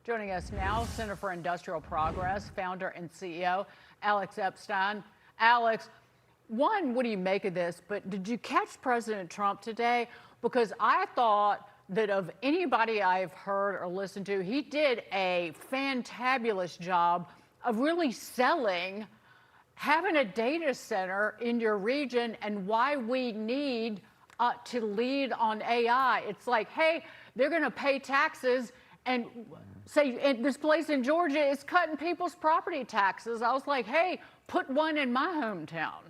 Joining us now, Center for Industrial Progress, founder and CEO, Alex Epstein. Alex, one, what do you make of this? But did you catch President Trump today? Because I thought that of anybody I've heard or listened to, he did a fantabulous job of really selling having a data center in your region and why we need to lead on AI. It's like, hey, they're going to pay taxes and say, and this place in Georgia is cutting people's property taxes. I was like, hey, put one in my hometown.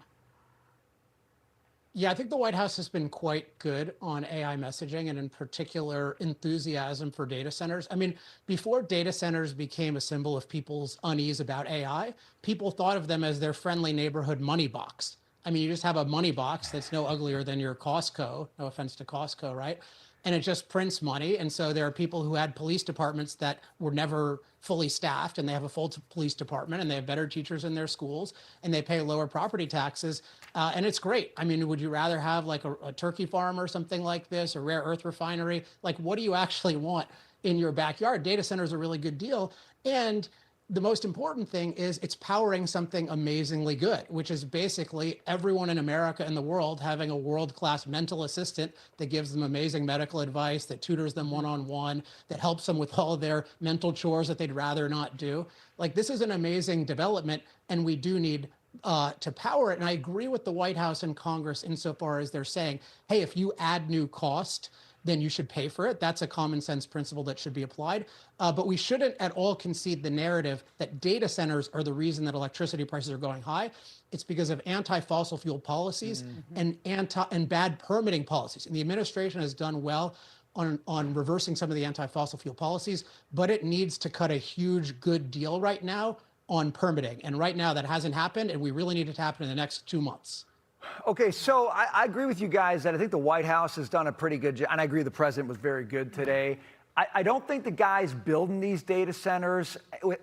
Yeah, I think the White House has been quite good on AI messaging and in particular enthusiasm for data centers. I mean, before data centers became a symbol of people's unease about AI, people thought of them as their friendly neighborhood money box. I mean, you just have a money box that's no uglier than your Costco, no offense to Costco, right? And it just prints money. And so there are people who had police departments that were never fully staffed, and they have a full police department, and they have better teachers in their schools, and they pay lower property taxes. And it's great. I mean, would you rather have like a turkey farm or something like this, a rare earth refinery? Like, what do you actually want in your backyard? Data centers are a really good deal. And the most important thing is it's powering something amazingly good, which is basically everyone in America and the world having a world-class mental assistant that gives them amazing medical advice, that tutors them one-on-one, that helps them with all of their mental chores that they'd rather not do. Like, this is an amazing development, and we do need to power it. And I agree with the White House and Congress insofar as they're saying, hey, if you add new cost, then you should pay for it. That's a common sense principle that should be applied. But we shouldn't at all concede the narrative that data centers are the reason that electricity prices are going high. It's because of anti-fossil fuel policies and bad permitting policies. And the administration has done well on reversing some of the anti-fossil fuel policies, but it needs to cut a huge good deal right now on permitting. And right now that hasn't happened, and we really need it to happen in the next 2 months. Okay, so I agree with you guys that I think the White House has done a pretty good job, and I agree the president was very good today. I don't think the guys building these data centers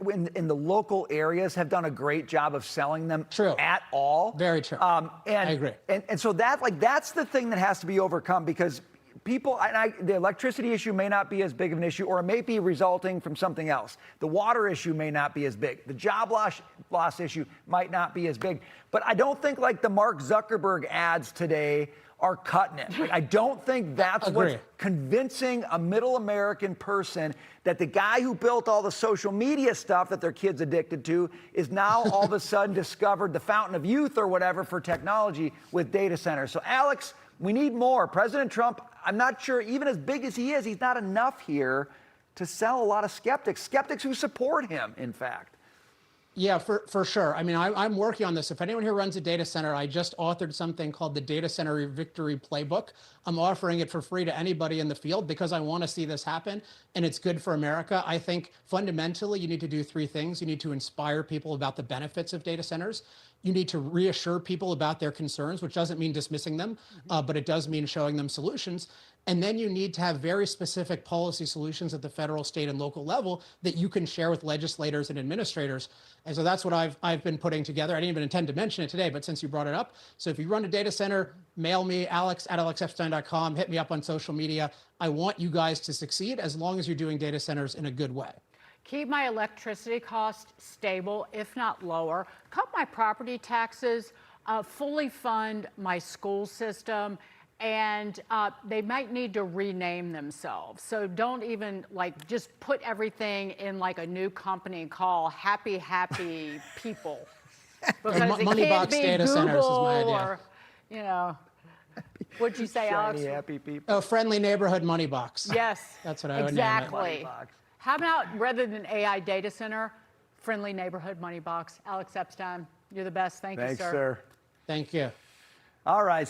in the local areas have done a great job of selling them at all. Very true. I agree. And so that's the thing that has to be overcome, because people, the electricity issue may not be as big of an issue, or it may be resulting from something else. The water issue may not be as big. The job loss issue might not be as big. But I don't think like the Mark Zuckerberg ads today are cutting it. Like, I don't think that's what's convincing a middle American person that the guy who built all the social media stuff that their kid's addicted to is now all of a sudden discovered the fountain of youth or whatever for technology with data centers. So Alex, we need more. President Trump, I'm not sure, even as big as he is, he's not enough here to sell a lot of skeptics who support him, in fact. Yeah, for sure. I mean, I'm working on this. If anyone here runs a data center, I just authored something called the Data Center Victory Playbook. I'm offering it for free to anybody in the field because I want to see this happen, and it's good for America. I think fundamentally you need to do 3 things. You need to inspire people about the benefits of data centers. You need to reassure people about their concerns, which doesn't mean dismissing them, but it does mean showing them solutions. And then you need to have very specific policy solutions at the federal, state, and local level that you can share with legislators and administrators. And so that's what I've been putting together. I didn't even intend to mention it today, but since you brought it up. So if you run a data center, mail me, alex@alexepstein.com, hit me up on social media. I want you guys to succeed as long as you're doing data centers in a good way. Keep my electricity costs stable, if not lower. Cut my property taxes, fully fund my school system, and they might need to rename themselves. So don't even like just put everything in like a new company called Happy People. Because it Money can't box be data Google centers is my idea. or, you know. What'd you say, Alex? Shiny, happy people. Oh, friendly neighborhood money box. Yes. That's what I would exactly. name it. How about rather than AI data center, friendly neighborhood money box? Alex Epstein, you're the best. Thank you, sir. Thanks, sir. Thank you. All right.